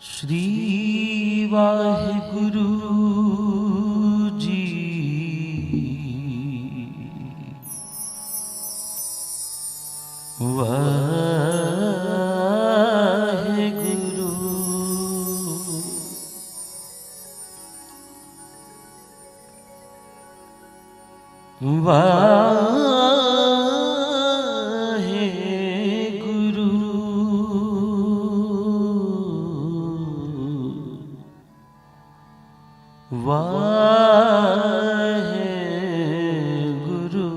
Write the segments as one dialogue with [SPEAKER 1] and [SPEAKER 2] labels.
[SPEAKER 1] श्री वाहिगुरु जी वाहिगुरु वाहेगुरु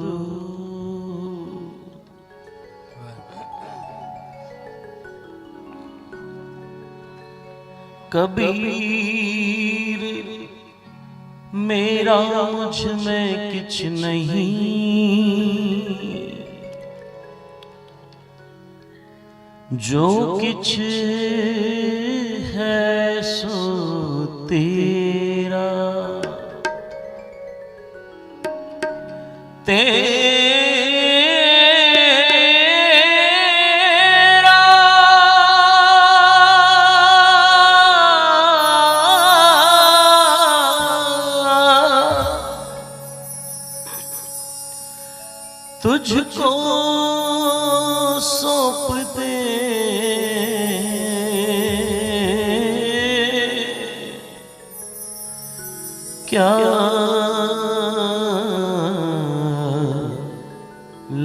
[SPEAKER 1] कबीर मेरा मुझ में किछ नहीं, जो किछ है सो तेरा। तेरा तुझको सौंप दे क्या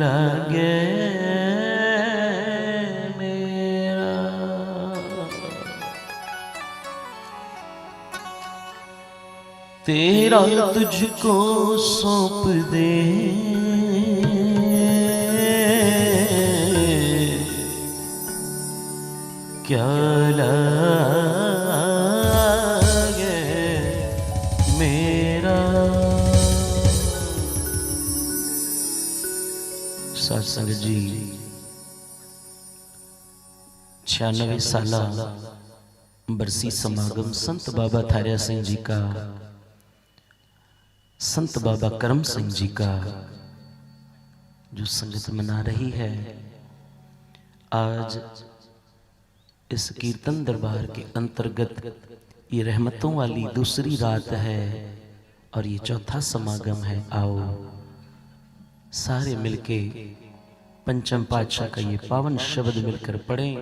[SPEAKER 1] लगे मेरा। तेरा तुझको सौंप दे क्या लगे मेरा। साथ संगत जी 96 साला बरसी समागम संत बाबा थारिया सिंह जी का, संत बाबा करम सिंह जी का जो संगत मना रही है। आज इस कीर्तन दरबार के अंतर्गत ये रहमतों वाली दूसरी रात है और ये चौथा समागम है। आओ सारे मिलके पंचम पातशाह का ये पावन शब्द मिलकर पढ़ें।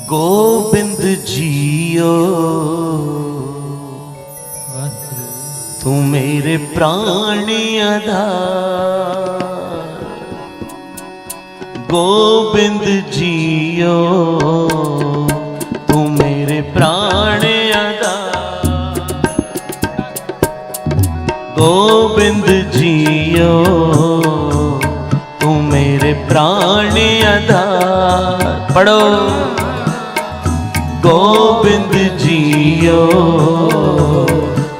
[SPEAKER 1] गोविंद जियो तू मेरे प्राण आधार। गोविंद जियो तू मेरे प्राण आधार। गोविंद जियो तू मेरे प्राण आधार। पढ़ो गोविंद जियो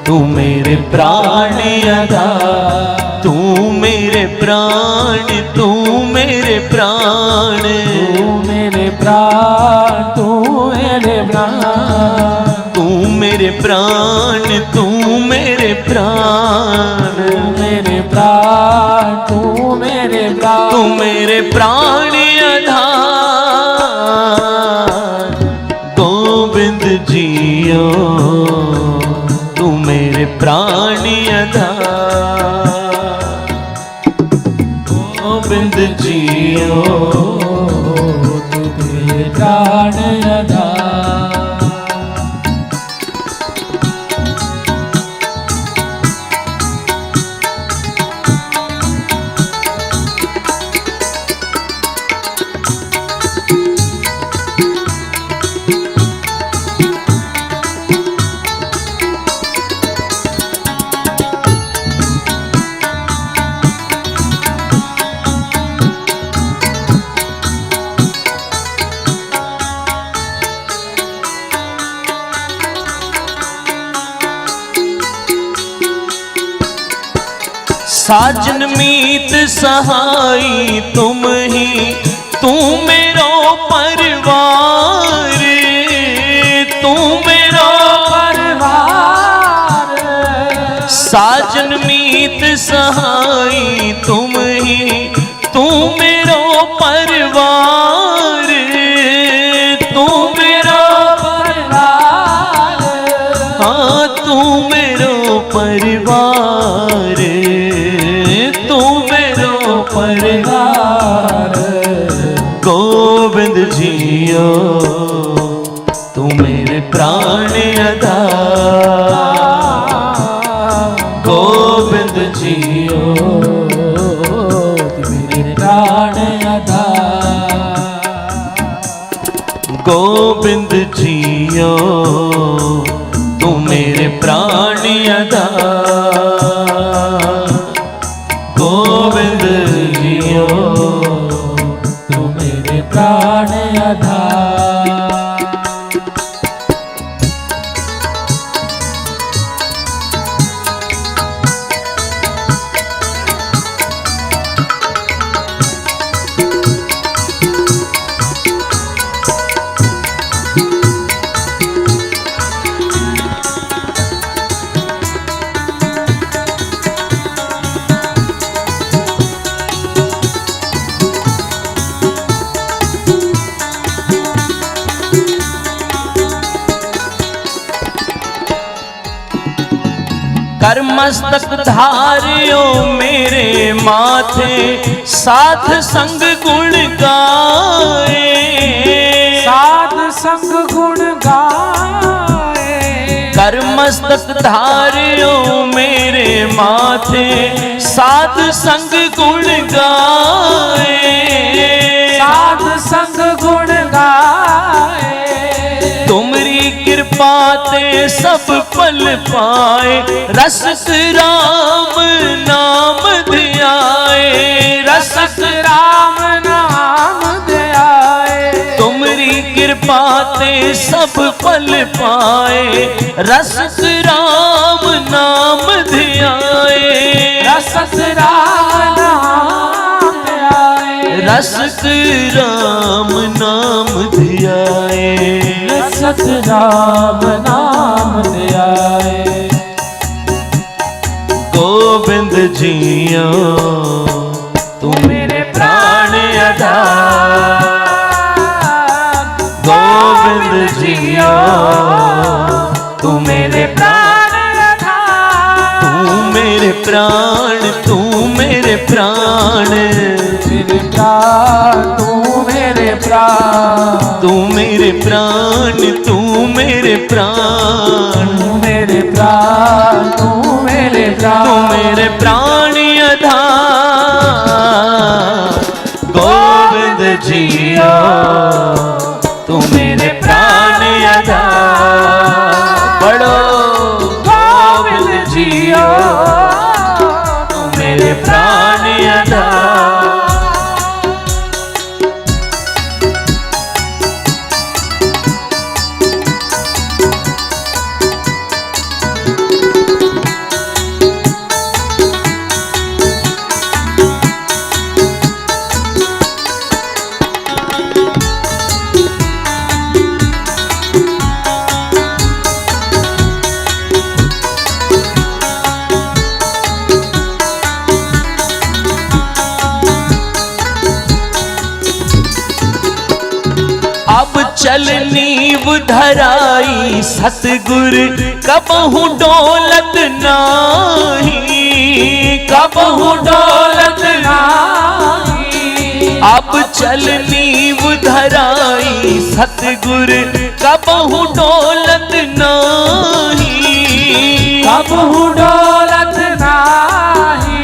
[SPEAKER 1] तू मेरे प्राण आधार। तू मेरे प्राण, तू मेरे प्राण,
[SPEAKER 2] तू मेरे प्राण, तू मेरे प्राण,
[SPEAKER 1] तू मेरे प्राण, तू मेरे प्राण,
[SPEAKER 2] मेरे प्राण, तू मेरे प्राण,
[SPEAKER 1] तू मेरे प्राण आधार। गोविंद जियो तू मेरे प्राण आधार। गोविंद जियो
[SPEAKER 2] तू मेरे प्राण आधार।
[SPEAKER 1] साजन मीत सहाई तुम ही, तू मेरो परिवार, तू मेरो
[SPEAKER 2] परिवार।
[SPEAKER 1] साजन मीत मीत सहाई तुम ही, तू मेरो परिवार, तू मेरो परिवार, हाँ तू मेरो परिवार, तू मेरो परिवार। गोविंद जियो तू मेरे प्राण आधार, गोविंद जियो
[SPEAKER 2] तू मेरे प्राण आधार,
[SPEAKER 1] गोविंद जियो तू मेरे प्राण आधार, गोविंद जियो
[SPEAKER 2] तू मेरे प्राण आधार।
[SPEAKER 1] कर मस्तक धारियो मेरे माथे, साथ संग गुण गाए,
[SPEAKER 2] साध संग गुण गाए।
[SPEAKER 1] कर मस्तक धारियो मेरे माथे, साथ संग गुण गाए,
[SPEAKER 2] साध संग गुण गाए।
[SPEAKER 1] तुमरी कृपा ते सब पल पाए, रस राम नाम ध्याए, रस
[SPEAKER 2] राम नाम ध्याए।
[SPEAKER 1] तुमरी कृपा ते सब पल पाए, रस राम नाम ध्याए,
[SPEAKER 2] रस राम नाम ध्याए,
[SPEAKER 1] रस राम नाम ध्याए,
[SPEAKER 2] रस राम नाम ध्याए।
[SPEAKER 1] गोविंद जियो तू मेरे प्राण आधार, गोविंद जियो तू मेरे प्राण आधार, तू मेरे प्राण, तू मेरे प्राण,
[SPEAKER 2] मेरे प्राण तू मेरे प्राण,
[SPEAKER 1] तू मेरे प्राण, तू मेरे प्राण,
[SPEAKER 2] तू मेरे प्राण, तू मेरे प्राण,
[SPEAKER 1] तू मेरे प्राण आधार। गोविंद जियो तू मेरे प्राण आधार, पढ़ो गोविंद जियो तू मेरे प्राण आधार। अब चल नीव धराई सतगुर, कबहू डोलत नाही, कबहू डोलत नाही। अब चल नीव धराई सतगुर, कबहू डोलत नाही,
[SPEAKER 2] कबहू डोलत नाही।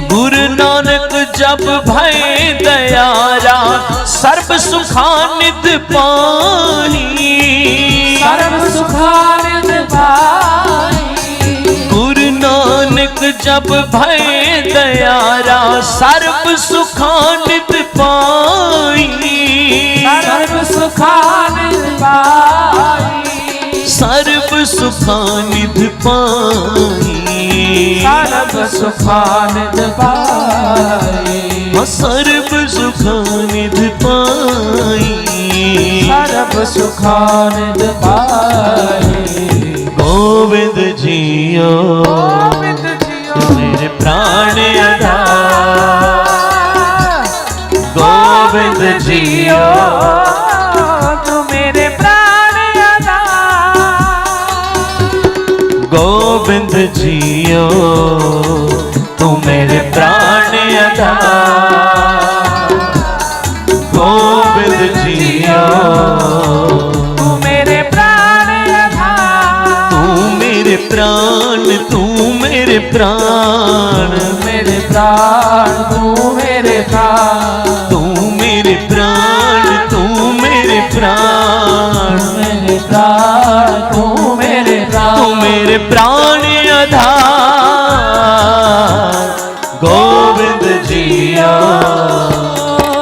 [SPEAKER 1] गुरु नानक जब भय दयारा, सर्व सुखानिध पानी,
[SPEAKER 2] सर्व सुखानिध पानी।
[SPEAKER 1] गुरु नानक जब भय दयारा, सर्व सुखानिध पाई,
[SPEAKER 2] सर्व सुखानिध पाई,
[SPEAKER 1] सर्व सुखानिध पाई,
[SPEAKER 2] सर्व सुखानिध पाई,
[SPEAKER 1] सर्व सुखानिध पाई,
[SPEAKER 2] सर्व सुखानिध पाई।
[SPEAKER 1] गोविंद जियो
[SPEAKER 2] गोविंद जियो जियो तू मेरे प्राण आधार।
[SPEAKER 1] गोविंद जियो तू मेरे प्राण आधार। गोविंद जियो
[SPEAKER 2] तू मेरे प्राण आधार।
[SPEAKER 1] तू मेरे प्राण, तू मेरे प्राण,
[SPEAKER 2] मेरे प्राण तू मेरे प्राण,
[SPEAKER 1] तू मेरे प्राण, तू मेरे प्राण,
[SPEAKER 2] मेरे प्राण तू मेरे प्राण,
[SPEAKER 1] तू मेरे प्राण आधार। गोविंद जियो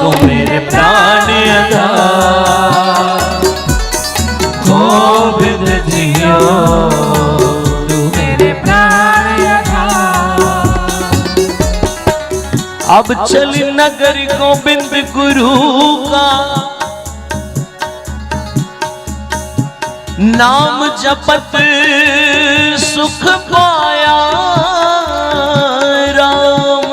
[SPEAKER 1] तू मेरे प्राण आधार। गोविंद जियो
[SPEAKER 2] तू मेरे प्राण आधार।
[SPEAKER 1] अब चल नगर गोविंद गुरु का नाम जपत सुख पाया राम।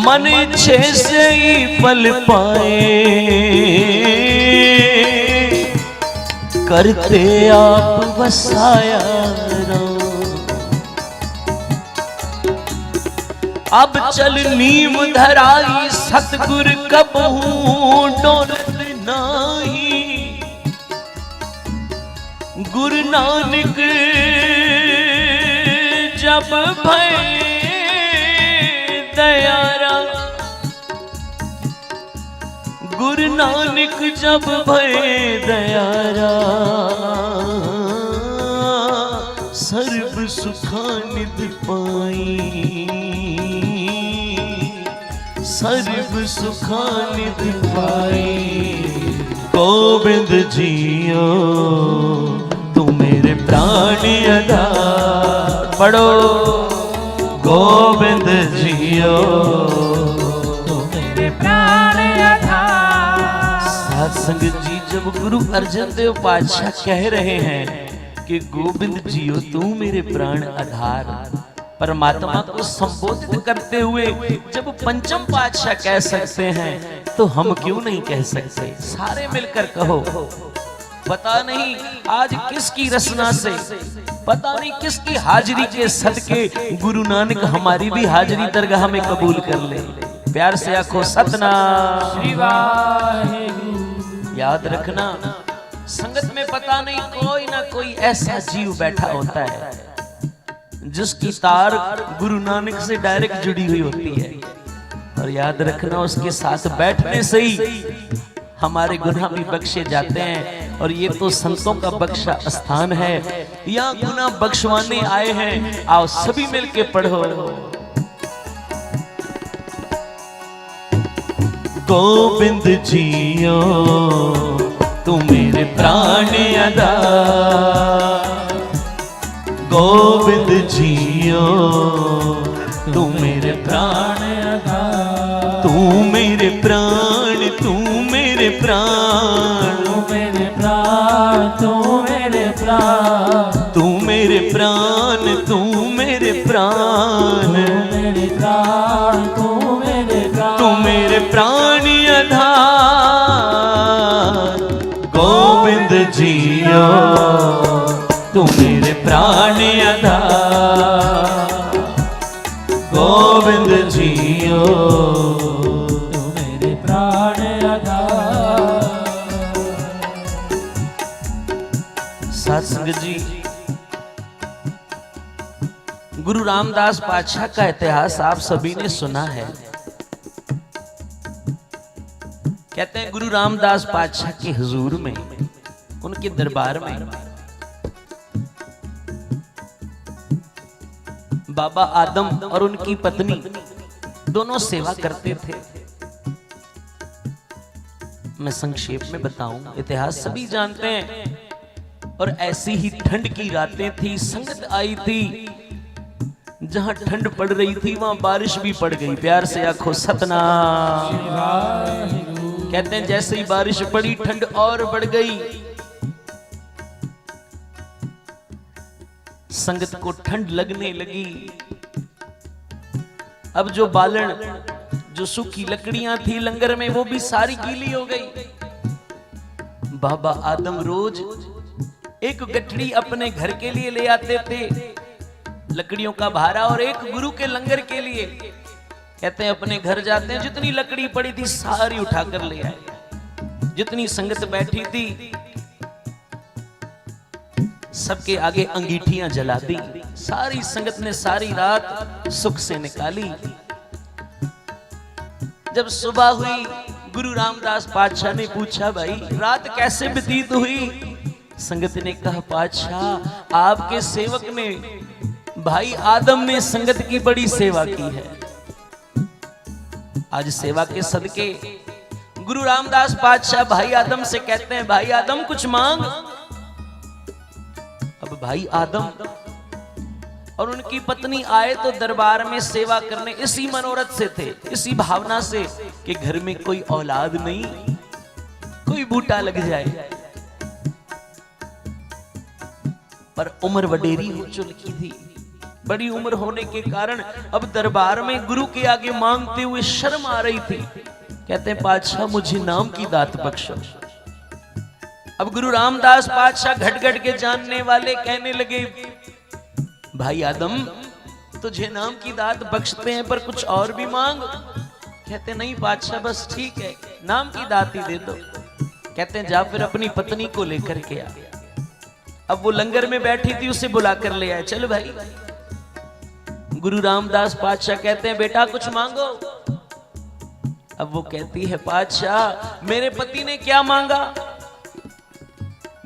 [SPEAKER 1] मन इच्छे से ही फल पाए करते आप वसाया राम। अब चल नीम धराई सतगुर कबहू डोलत नाही। गुरु नानक जब भय दयारा, गुरु नानक जब भय दयारा। सर्व सुखानिध पाई, सर्व सुखानिध पाई। गोविंद जियो तू मेरे प्राण आधार। पढ़ो गोविंद जियो
[SPEAKER 2] तू मेरे प्राण आधार।
[SPEAKER 1] साध संगत जी, जब गुरु अर्जन देव पातशाह कह रहे हैं कि गोविंद जियो तू मेरे प्राण आधार, परमात्मा को संबोधित करते हुए जब पंचम पातशाह कह सकते हैं तो हम क्यों नहीं कह सकते? सारे मिलकर कहो। पता नहीं आज किसकी रचना से, पता नहीं किसकी हाजिरी के सदके गुरु नानक हमारी भी हाजिरी दरगाह में कबूल कर ले। प्यार से आखो सतनाम
[SPEAKER 2] श्री वाहेगुरु।
[SPEAKER 1] याद रखना, संगत में पता नहीं कोई ना कोई ऐसा जीव बैठा होता है जिसकी तार गुरु नानक से डायरेक्ट जुड़ी हुई होती है। और याद रखना, उसके साथ बैठने से ही हमारे गुनाह भी बख्शे जाते हैं। और ये तो संतों का बख्शा स्थान है, यहाँ गुनाह बख्शवाने आए हैं। आओ सभी मिलके पढ़ो। गोविंद जियो तू मेरे प्राण आधार। गोविंद जियो तू मेरे प्राण आधार। तू मेरे प्राण, तू मेरे प्राण,
[SPEAKER 2] तू मेरे प्राण, तू मेरे प्राण,
[SPEAKER 1] तू मेरे प्राण, तू मेरे प्राण,
[SPEAKER 2] मेरे प्राण, तू मेरे प्राण,
[SPEAKER 1] तू मेरे प्राण आधार। गोविंद जियो तू मेरे प्राण आधार। गोविंद जियो
[SPEAKER 2] तू मेरे प्राण आधार।
[SPEAKER 1] साध संगत जी, गुरु रामदास पातशाह का इतिहास आप सभी ने सुना है। कहते हैं गुरु रामदास पातशाह के हुजूर में, उनके दरबार में बाबा आदम और उनकी पत्नी दोनों सेवा करते थे। मैं संक्षेप में बताऊं, इतिहास सभी जानते हैं। और ऐसी ही ठंड की रातें थी, संगत आई थी, जहां ठंड पड़ रही थी वहां बारिश भी पड़ गई। प्यार से आखो सतनाम। कहते हैं जैसे ही बारिश पड़ी ठंड और बढ़ गई। संगत को ठंड लगने लगी। अब जो बालन जो सूखी लकड़ियां थी लंगर में वो भी सारी गीली हो गई। बाबा आदम रोज एक गठड़ी अपने घर के लिए ले आते थे, लकड़ियों का भारा, और एक गुरु के लंगर के लिए। कहते हैं अपने घर जाते हैं, जितनी लकड़ी पड़ी थी सारी उठाकर ले आए। जितनी संगत बैठी थी सबके आगे अंगीठियां जला दी। सारी संगत ने सारी रात सुख से निकाली। जब सुबह हुई, गुरु रामदास पातशाह ने पूछा, भाई रात कैसे व्यतीत हुई? संगत ने कहा, पातशाह आपके सेवक ने, भाई आदम ने संगत की बड़ी सेवा की है। आज सेवा के सदके गुरु रामदास पातशाह भाई आदम से कहते हैं, भाई आदम कुछ मांग। अब भाई आदम और उनकी पत्नी आए तो दरबार में सेवा करने, इसी मनोरथ से थे, इसी भावना से कि घर में कोई औलाद नहीं, कोई बूटा लग जाए। पर उम्र वडेरी हो चुकी थी, बड़ी उम्र होने के कारण अब दरबार में गुरु के आगे मांगते हुए शर्म आ रही थी। कहते हैं, पातशाह मुझे नाम की दात बख्शो। अब गुरु रामदास पातशाह घट घट के जानने वाले कहने लगे, भाई आदम तुझे नाम की दात बख्शते हैं पर कुछ और भी मांग। कहते नहीं पातशाह बस ठीक है, नाम की दात ही दे दो। कहते हैं जा फिर अपनी पत्नी को लेकर के आ। अब वो लंगर में बैठी थी, उसे बुला कर ले आए। चलो भाई। गुरु रामदास पातशाह कहते हैं, बेटा कुछ मांगो। अब वो कहती है, पातशाह मेरे पति ने क्या मांगा?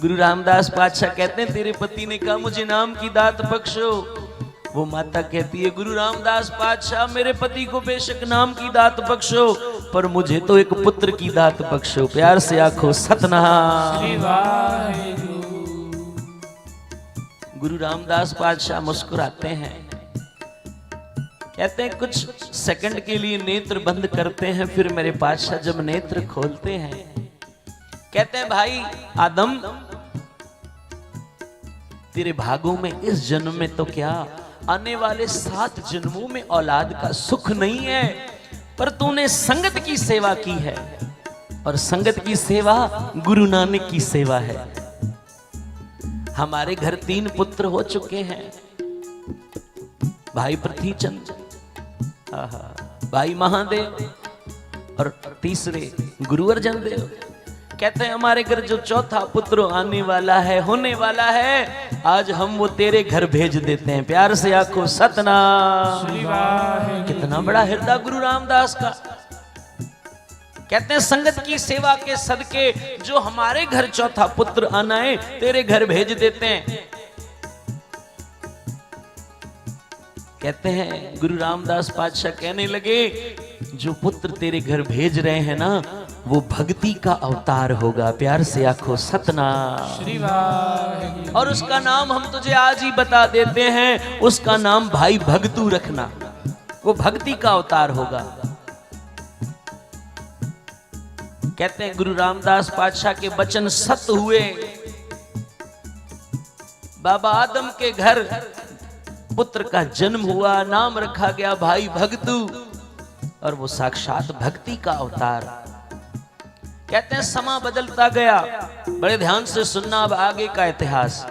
[SPEAKER 1] गुरु रामदास पातशाह कहते हैं, तेरे पति ने कहा मुझे नाम की दात बख्शो। वो माता कहती है, गुरु रामदास पातशाह मेरे पति को बेशक नाम की दात बख्शो, पर मुझे तो एक पुत्र की दात बख्शो। प्यार से आखो सतनाम। गुरु रामदास पातशाह मुस्कुराते हैं, कहते हैं कुछ सेकंड के लिए नेत्र बंद करते हैं, फिर मेरे पातशाह जब नेत्र खोलते हैं कहते हैं, भाई आदम तेरे भागों में इस जन्म में तो क्या, आने वाले 7 जन्मों में औलाद का सुख नहीं है, पर तूने संगत की सेवा की है, और संगत की सेवा गुरु नानक की सेवा है। हमारे घर 3 पुत्र हो चुके हैं, भाई पृथ्वीचंद, भाई महादेव और तीसरे गुरु अर्जन देव। कहते हैं हमारे घर जो चौथा पुत्र आने वाला है, होने वाला है, आज हम वो तेरे घर भेज देते हैं। प्यार से आखो सतनाम। कितना बड़ा हृदय गुरु रामदास का। कहते हैं संगत की सेवा के सदके जो हमारे घर चौथा पुत्र आना है, तेरे घर भेज देते हैं। कहते हैं गुरु रामदास पातशाह कहने लगे, जो पुत्र तेरे घर भेज रहे हैं ना, वो भक्ति का अवतार होगा। प्यार से आखो सतनाम। और उसका नाम हम तुझे आज ही बता देते हैं, उसका नाम भाई भगतू रखना। वो भक्ति का अवतार होगा। कहते हैं गुरु रामदास पातशाह के वचन सत्य हुए। बाबा आदम के घर पुत्र का जन्म हुआ, नाम रखा गया भाई भगतू, और वो साक्षात भक्ति का अवतार। कहते हैं समा बदलता गया। बड़े ध्यान से सुनना अब आगे का इतिहास,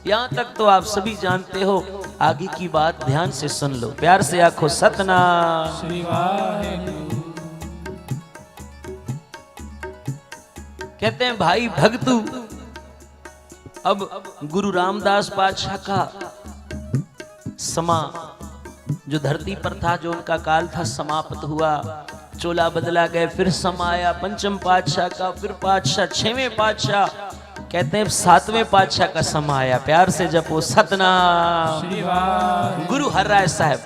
[SPEAKER 1] यहां तक तो आप सभी जानते हो, आगे की बात ध्यान से सुन लो। प्यार से आखो सतनाम। कहते हैं भाई भगतू अब गुरु रामदास पातशाह का समा जो धरती पर था, जो उनका काल था, समाप्त हुआ। चोला बदला गए, फिर समाया पंचम पातशाह का, फिर पातशाह 6वें पातशाह, कहते हैं 7वें पातशाह का समाया। प्यार से जपो सतनाम। गुरु हर राय साहब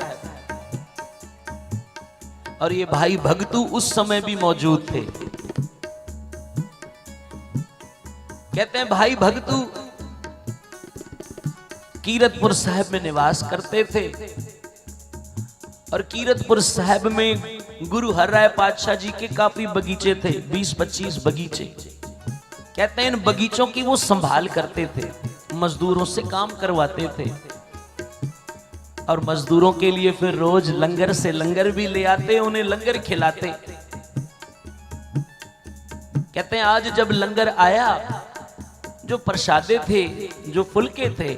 [SPEAKER 1] और ये भाई भगतू उस समय भी मौजूद थे। कहते हैं भाई भगतू कीरतपुर साहब में निवास करते थे, और कीरतपुर साहब में गुरु हर राय पातशाह जी के काफी बगीचे थे, 20-25 बगीचे। कहते हैं इन बगीचों की वो संभाल करते थे, मजदूरों से काम करवाते थे। और मजदूरों के लिए फिर रोज लंगर से लंगर भी ले आते, उन्हें लंगर खिलाते। कहते हैं आज जब लंगर आया, जो प्रसादे थे, जो फुलके थे,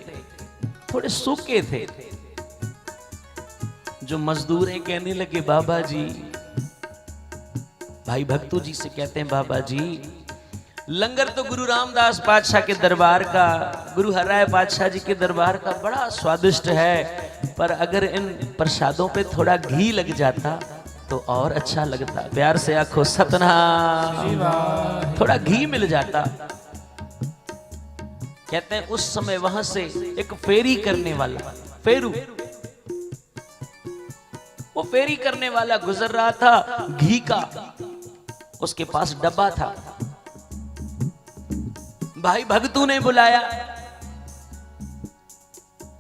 [SPEAKER 1] थोड़े सूखे थे। जो मजदूर हैं कहने लगे बाबा जी, भाई भक्तू जी से कहते हैं बाबा जी, लंगर तो गुरु रामदास पातशाह के दरबार का, गुरु हरराय पातशाह जी के दरबार का बड़ा स्वादिष्ट है, पर अगर इन प्रसादों पे थोड़ा घी लग जाता तो और अच्छा लगता। प्यार से आखो सतनाम, थोड़ा घी मिल जाता। कहते हैं उस समय वहां से एक फेरी करने वाला, फेरू, वो फेरी करने वाला गुजर रहा था घी का, उसके पास डब्बा था। भाई भगतू ने बुलाया,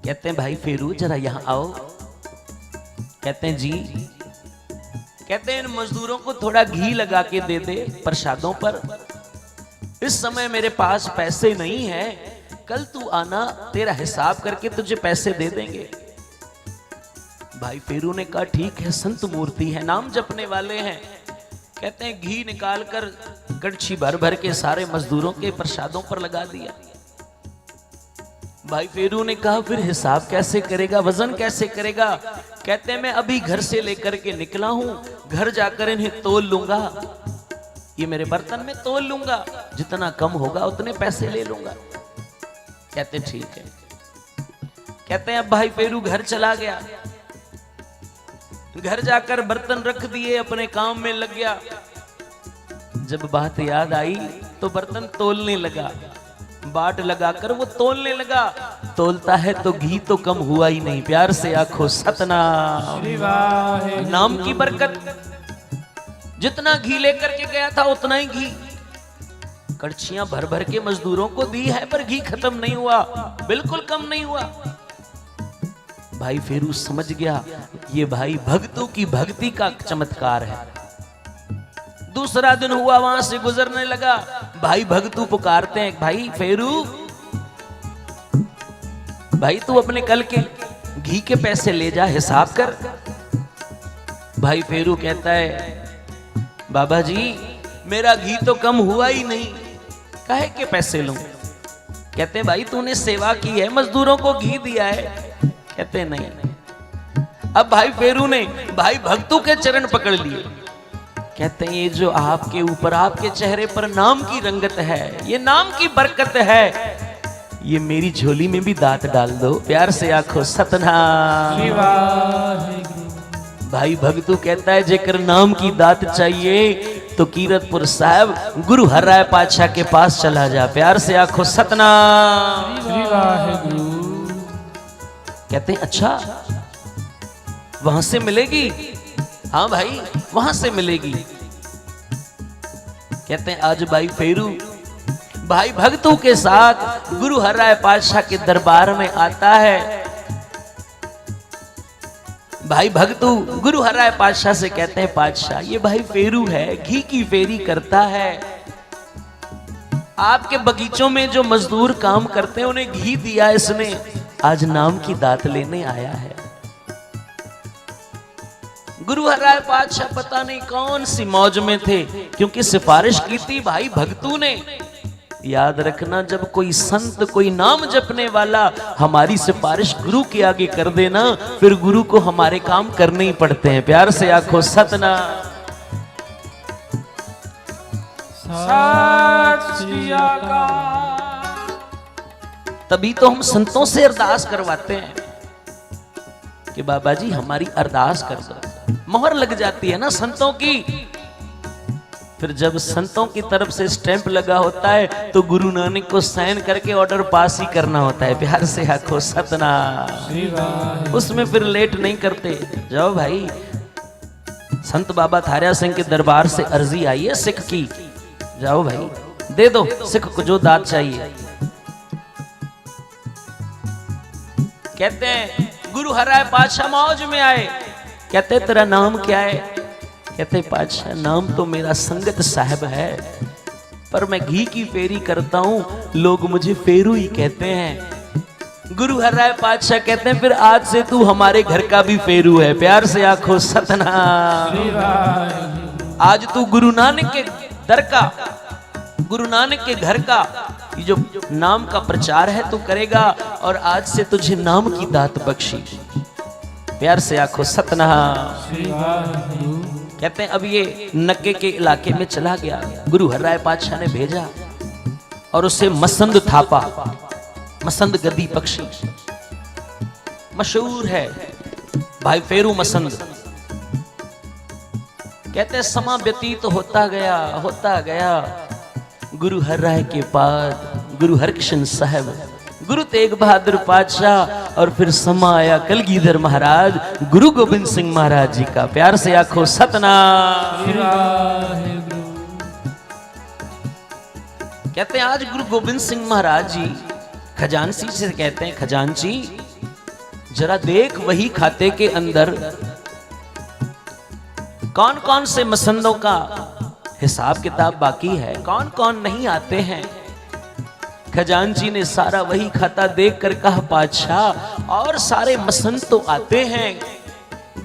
[SPEAKER 1] कहते हैं भाई फेरू जरा यहां आओ। कहते हैं जी। कहते हैं इन मजदूरों को थोड़ा घी लगा के दे दे प्रसादों पर, इस समय मेरे पास पैसे नहीं है, कल तू आना, तेरा हिसाब करके तुझे पैसे दे देंगे। भाई फेरू ने कहा ठीक है, संत मूर्ति है, नाम जपने वाले हैं। कहते हैं घी निकालकर कड़छी भर भर के सारे मजदूरों के प्रसादों पर लगा दिया। भाई फेरू ने कहा फिर हिसाब कैसे करेगा, वजन कैसे करेगा? कहते हैं मैं अभी घर से लेकर के निकला हूं, घर जाकर इन्हें तोल लूंगा, ये मेरे बर्तन में तोल लूंगा, जितना कम होगा उतने पैसे ले लूंगा। कहते ठीक है। कहते हैं अब भाई फेरू घर चला गया, घर जाकर बर्तन रख दिए, अपने काम में लग गया। जब बात याद आई तो बर्तन तोलने लगा, बाट लगाकर वो तोलने लगा। तोलता है तो घी तो कम हुआ ही नहीं। प्यार से आखो सतनाम, नाम की बरकत। जितना घी लेकर के गया था उतना ही घी कड़छियां भर भर के मजदूरों को दी है, पर घी खत्म नहीं हुआ, बिल्कुल कम नहीं हुआ। भाई फेरू समझ गया ये भाई भक्तों की भक्ति का चमत्कार है। दूसरा दिन हुआ, वहां से गुजरने लगा, भाई भक्तू पुकारते हैं भाई फेरू, भाई तू अपने कल के घी के पैसे ले जा, हिसाब कर। भाई फेरू कहता है बाबा जी मेरा घी तो कम हुआ ही नहीं, काहे के पैसे लूं? कहते हैं भाई तूने सेवा की है, मजदूरों को घी दिया है। कहते नहीं। अब भाई फेरू ने भाई भक्तों के चरण पकड़ लिए। कहते हैं ये जो आपके ऊपर, आपके चेहरे पर नाम की रंगत है, ये नाम की बरकत है, ये मेरी झोली में भी दांत डाल दो। प्यार से आखो सतनाम। भाई भक्तू कहता है जेकर नाम की दात चाहिए तो कीरतपुर साहब गुरु हरराय पातशाह के पास चला जा। प्यार से आखो सतनाम। कहते हैं अच्छा वहां से मिलेगी? हाँ भाई वहां से मिलेगी। कहते हैं आज भाई फेरू भाई भक्तों के साथ गुरु हरराय पातशाह के दरबार में आता है। भाई भक्तू गुरु हरराय पातशाह से कहते हैं पातशाह ये भाई फेरू है, घी की फेरी करता है, आपके बगीचों में जो मजदूर काम करते हैं उन्हें घी दिया इसने, आज नाम की दात लेने आया है। गुरु हरराय पातशाह पता नहीं कौन सी मौज में थे, क्योंकि सिफारिश की थी भाई भक्तू ने। याद रखना जब कोई संत, कोई नाम जपने वाला हमारी सिफारिश गुरु के आगे कर देना, फिर गुरु को हमारे काम करने ही पड़ते हैं। प्यार से आखो सतनाम। तभी तो हम संतों से अरदास करवाते हैं कि बाबा जी हमारी अरदास कर दो, मोहर लग जाती है ना संतों की। फिर जब संतों की तरफ से स्टैंप लगा होता है तो गुरु नानक को साइन करके ऑर्डर पास ही करना होता है। प्यार से आखो सतनाम। उसमें फिर लेट नहीं करते। जाओ भाई, संत बाबा थारिया सिंह के दरबार से अर्जी आई है सिख की, जाओ भाई दे दो सिख को जो दात चाहिए। कहते हैं गुरु हरराय पातशाह मौज में आए। कहते तेरा नाम क्या है? कहते पातशाह नाम तो मेरा संगत साहब है, पर मैं घी की फेरी करता हूं, लोग मुझे फेरू ही कहते हैं। गुरु हर राय पातशाह कहते हैं फिर आज से तू हमारे घर का भी फेरू है। प्यार से आखो सतनाम। आज तू गुरु नानक के दर का, गुरु नानक के घर का ये जो नाम का प्रचार है तू करेगा, और आज से तुझे नाम की दात बख्शी। प्यार से आखो सतनाम। कहते हैं अब ये नक्के के इलाके में चला गया, गुरु हर राय पातशाह ने भेजा और उसे मसंद थापा, मसंद गद्दी बख्शी। मशहूर है भाई फेरू मसंद। कहते हैं समा व्यतीत तो होता गया गुरु हर राय के पास, गुरु हरकिशन साहब, गुरु तेग बहादुर पातशाह, और फिर समा आया कलगीधर महाराज, गुरु गोविंद सिंह महाराज जी का। प्यार से आखो सतनाम। कहते हैं आज गुरु गोविंद सिंह महाराज जी खजानची से कहते हैं, खजानची जरा देख वही खाते के अंदर कौन कौन से मसंदों का हिसाब किताब बाकी है, कौन कौन नहीं आते हैं। खजानची ने सारा वही खाता देख कर कहा पातशाह और सारे मसंद तो आते हैं,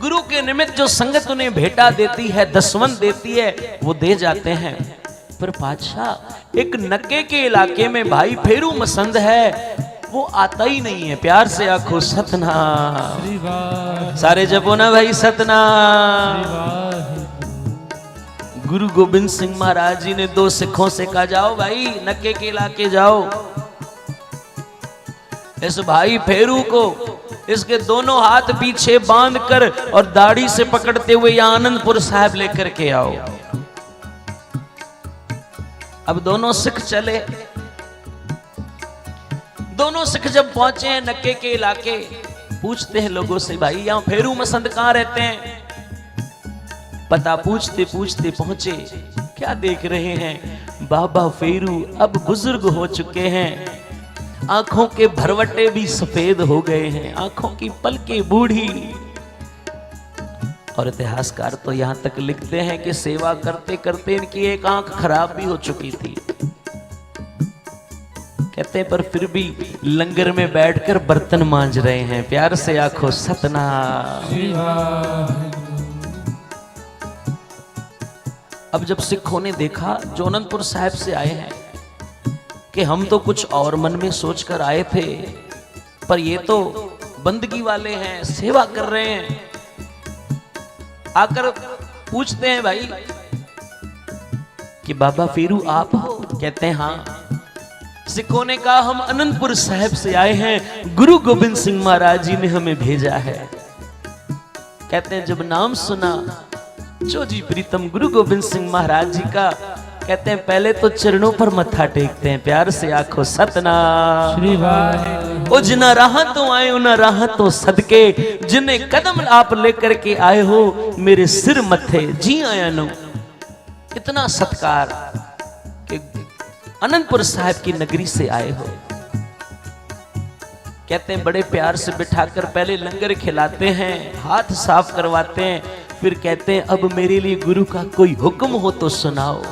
[SPEAKER 1] गुरु के निमित्त जो संगत उन्हें भेंटा देती है, दसवंत देती है, वो दे जाते हैं, पर पातशाह एक नक्के के इलाके में भाई फेरू मसंद है, वो आता ही नहीं है। प्यार से आखो सतनाम। सारे जपो ना भाई सतनाम। गुरु गोविंद सिंह महाराज जी ने दो सिखों से कहा जाओ भाई नक्के के इलाके जाओ, इस भाई फेरू को इसके दोनों हाथ पीछे बांधकर और दाढ़ी से पकड़ते हुए यहां आनंदपुर साहब लेकर के आओ। अब दोनों सिख चले। दोनों सिख जब पहुंचे हैं नक्के के इलाके, पूछते हैं लोगों से भाई यहां फेरू मसंद कहां रहते हैं। पता पूछते पूछते पहुंचे, क्या देख रहे हैं बाबा फेरू अब बुजुर्ग हो चुके हैं, आंखों के भरवटे भी सफेद हो गए हैं, आंखों की पलकें बूढ़ी। और इतिहासकार तो यहां तक लिखते हैं कि सेवा करते करते इनकी एक आंख खराब भी हो चुकी थी। कहते हैं पर फिर भी लंगर में बैठकर बर्तन मांज रहे हैं। प्यार से आखो सतनाम। अब जब सिखों ने देखा जो आनंदपुर साहिब से आए हैं कि हम तो कुछ और मन में सोचकर आए थे, पर ये तो बंदगी वाले हैं, सेवा कर रहे हैं, आकर पूछते हैं भाई कि बाबा फेरू आप हो? कहते हैं हाँ। सिखों ने कहा हम आनंदपुर साहिब से आए हैं, गुरु गोविंद सिंह महाराज जी ने हमें भेजा है। कहते हैं जब नाम सुना जो जी प्रीतम गुरु गोविंद सिंह महाराज जी का, कहते हैं पहले तो चरणों पर मत्था टेकते हैं। प्यार से आखो सतनाम। ओ जिना राह तो आए उना राह तो सदके, जिन्हें कदम आप लेकर के आए हो मेरे सिर मत्थे जी आया नो। इतना सत्कार कि आनंदपुर साहिब की नगरी से आए हो। कहते हैं बड़े प्यार से बिठाकर पहले लंगर खिलाते हैं, हाथ साफ करवाते हैं, फिर कहते हैं अब मेरे लिए गुरु का कोई हुक्म हो तो सुनाओ।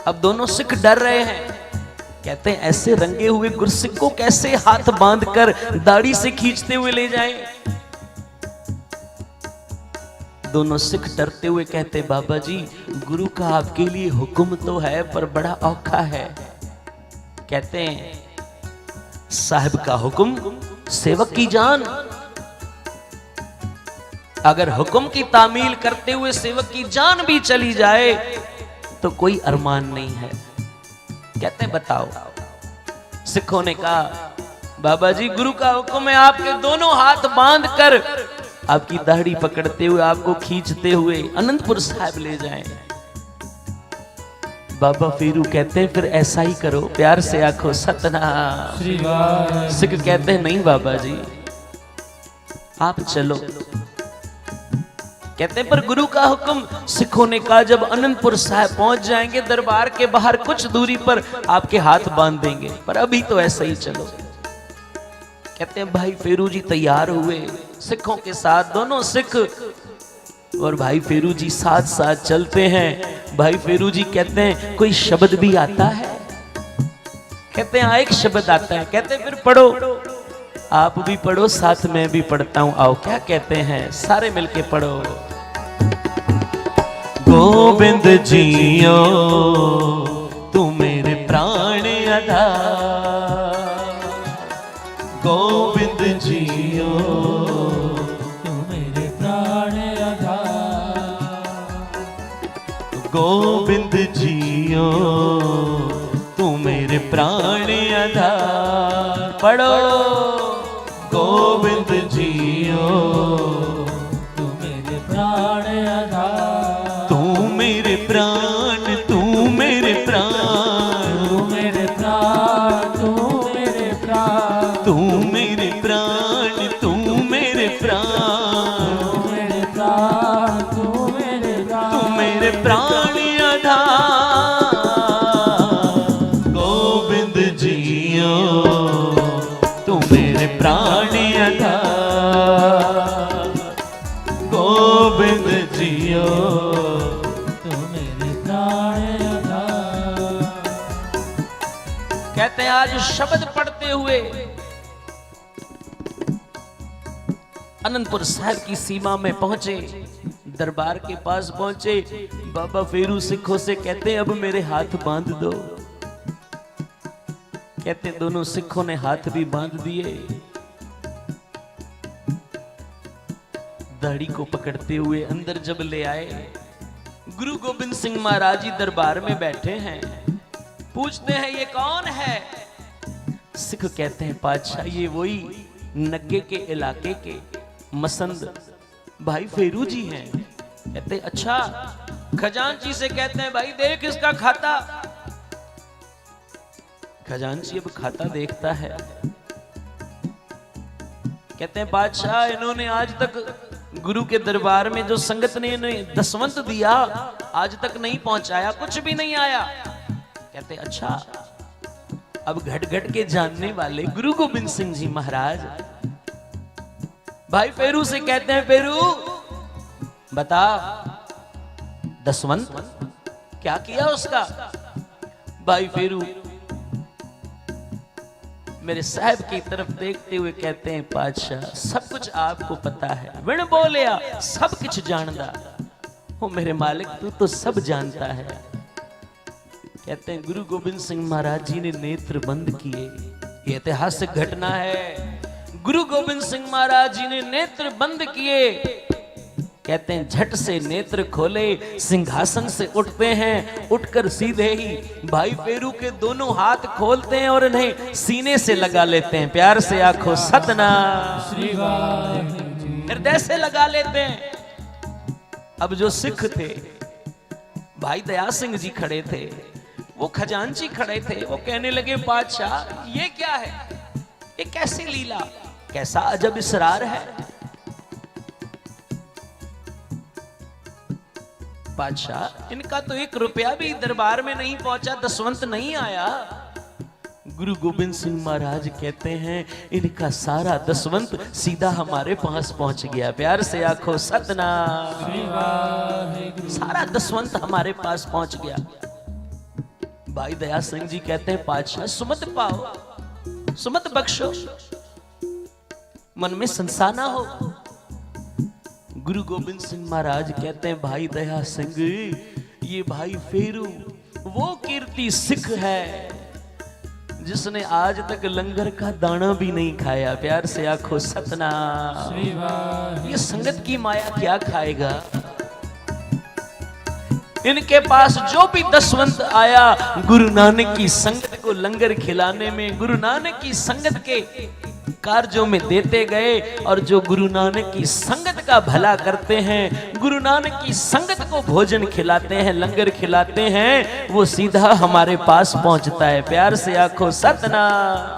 [SPEAKER 1] अब दोनों सिख डर रहे हैं। कहते हैं ऐसे रंगे हुए गुरसिख को कैसे हाथ बांधकर दाढ़ी से खींचते हुए ले जाएं। दोनों सिख डरते हुए कहते बाबा जी गुरु का आपके लिए हुक्म तो है पर बड़ा औखा है। कहते हैं साहिब का हुक्म सेवक की जान। अगर हुक्म की तामील करते हुए सेवक की जान भी चली जाए तो कोई अरमान नहीं है। कहते हैं बताओ। सिखों ने कहा बाबा जी गुरु का हुक्म है आपके दोनों हाथ बांधकर आपकी दाढ़ी पकड़ते हुए आपको खींचते हुए अनंतपुर साहिब ले जाएं। बाबा फेरू कहते हैं फिर ऐसा ही करो। प्यार से आखो सतनाम। सिख कहते हैं नहीं बाबा जी आप चलो। कहते हैं पर गुरु का हुक्म। सिखों ने कहा जब अनंतपुर साहिब पहुंच जाएंगे दरबार के बाहर कुछ दूरी पर आपके हाथ बांध देंगे, पर अभी तो ऐसा ही चलो। कहते हैं भाई फेरू जी तैयार हुए सिखों के साथ, दोनों सिख और भाई फेरू जी साथ साथ चलते हैं। भाई फेरू जी कहते हैं कोई शब्द भी आता है? कहते हैं एक शब्द आता है। कहते हैं फिर पढ़ो। आप भी पढ़ो, साथ में भी पढ़ता हूं। आओ क्या कहते हैं, सारे मिलके पढ़ो। गोविंद जियो तू मेरे प्राण आधार, गोविंद जियो
[SPEAKER 2] तू मेरे प्राण आधार,
[SPEAKER 1] गोविंद जियो तू मेरे प्राण आधार। पढ़ो, गोविंद जियो
[SPEAKER 2] तू मेरे प्राण आधार,
[SPEAKER 1] तू मेरे प्राण, तू मेरे प्राण,
[SPEAKER 2] तू मेरे प्राण, तू मेरे प्राण,
[SPEAKER 1] तू मेरे प्राण, तू मेरे प्राण,
[SPEAKER 2] तू मेरे प्राण, तू मेरे प्राण,
[SPEAKER 1] तू मेरे प्राण आधार। गोविंद जियो तू मेरे प्राण आधार, गोविंद जियो
[SPEAKER 2] तू मेरे प्राण आधार।
[SPEAKER 1] कहते हैं आज शब्द पढ़ते हुए अनंतपुर साहिब की सीमा में पहुंचे, दरबार के पास पहुंचे। बाबा फेरू सिखों से कहते हैं अब मेरे हाथ बांध दो। कहते दोनों सिखों ने हाथ भी बांध दिए। दाढ़ी को पकड़ते हुए अंदर जब ले आए, गुरु गोविंद सिंह महाराज जी दरबार में बैठे हैं। पूछते हैं ये कौन है? सिख कहते हैं पातशाह ये वही नग्गे के इलाके के मसंद भाई फेरू जी हैं। कहते अच्छा। खजांची से कहते हैं भाई देख इसका खाता। खजांची अब खाता देखता है। कहते हैं बादशाह इन्होंने आज तक गुरु के दरबार में जो संगत ने इन्हें दसवंत दिया आज तक नहीं पहुंचाया, कुछ भी नहीं आया। कहते अच्छा। अब घट घट के जानने वाले गुरु गोविंद सिंह जी महाराज भाई फेरू से कहते हैं फेरू बता दसवंत क्या किया उसका? भाई फेरू मेरे साहब की तरफ देखते हुए कहते हैं पातशाह सब कुछ आपको पता है। विण बोलिया सब कुछ जानदा हो मेरे मालिक, तू तो सब जानता है। कहते हैं गुरु गोविंद सिंह महाराज जी ने नेत्र बंद किए। ये ऐतिहासिक घटना है। गुरु गोविंद सिंह महाराज जी ने नेत्र बंद किए। कहते हैं झट से नेत्र खोले, सिंहासन से उठते हैं, उठकर सीधे ही भाई फेरू के दोनों हाथ खोलते हैं और इन्हें सीने से लगा लेते हैं। प्यार से आंखों सतनाम हृदय से लगा लेते हैं। अब जो सिख थे भाई दया सिंह जी खड़े थे, वो खजांची खड़े थे, वो कहने लगे बादशाह ये क्या है? ये कैसी लीला, कैसा अजब इसरार है? बादशाह इनका तो 1 रुपया भी दरबार में नहीं पहुंचा, दसवंत नहीं आया। गुरु गोविंद सिंह महाराज कहते हैं इनका सारा दसवंत सीधा हमारे पास पहुंच गया। प्यार से आंखों सतनाम सारा दसवंत हमारे पास पहुंच गया। भाई दया सिंह जी कहते हैं पातशाह सुमत पाओ, सुमत बख्शो, मन में संशय ना हो। गुरु गोविंद सिंह महाराज कहते हैं भाई दया सिंह ये भाई फेरू वो कीर्ति सिख है जिसने आज तक लंगर का दाना भी नहीं खाया। प्यार से आंखों सतनाम ये संगत की माया क्या खाएगा? इनके पास जो भी दसवंत आया गुरु नानक की संगत को लंगर खिलाने में, गुरु नानक की संगत के कार्यों में देते गए। और जो गुरु नानक की संगत का भला करते हैं, गुरु नानक की संगत को भोजन खिलाते हैं, लंगर खिलाते हैं, वो सीधा हमारे पास पहुंचता है। प्यार से आंखों सतनाम।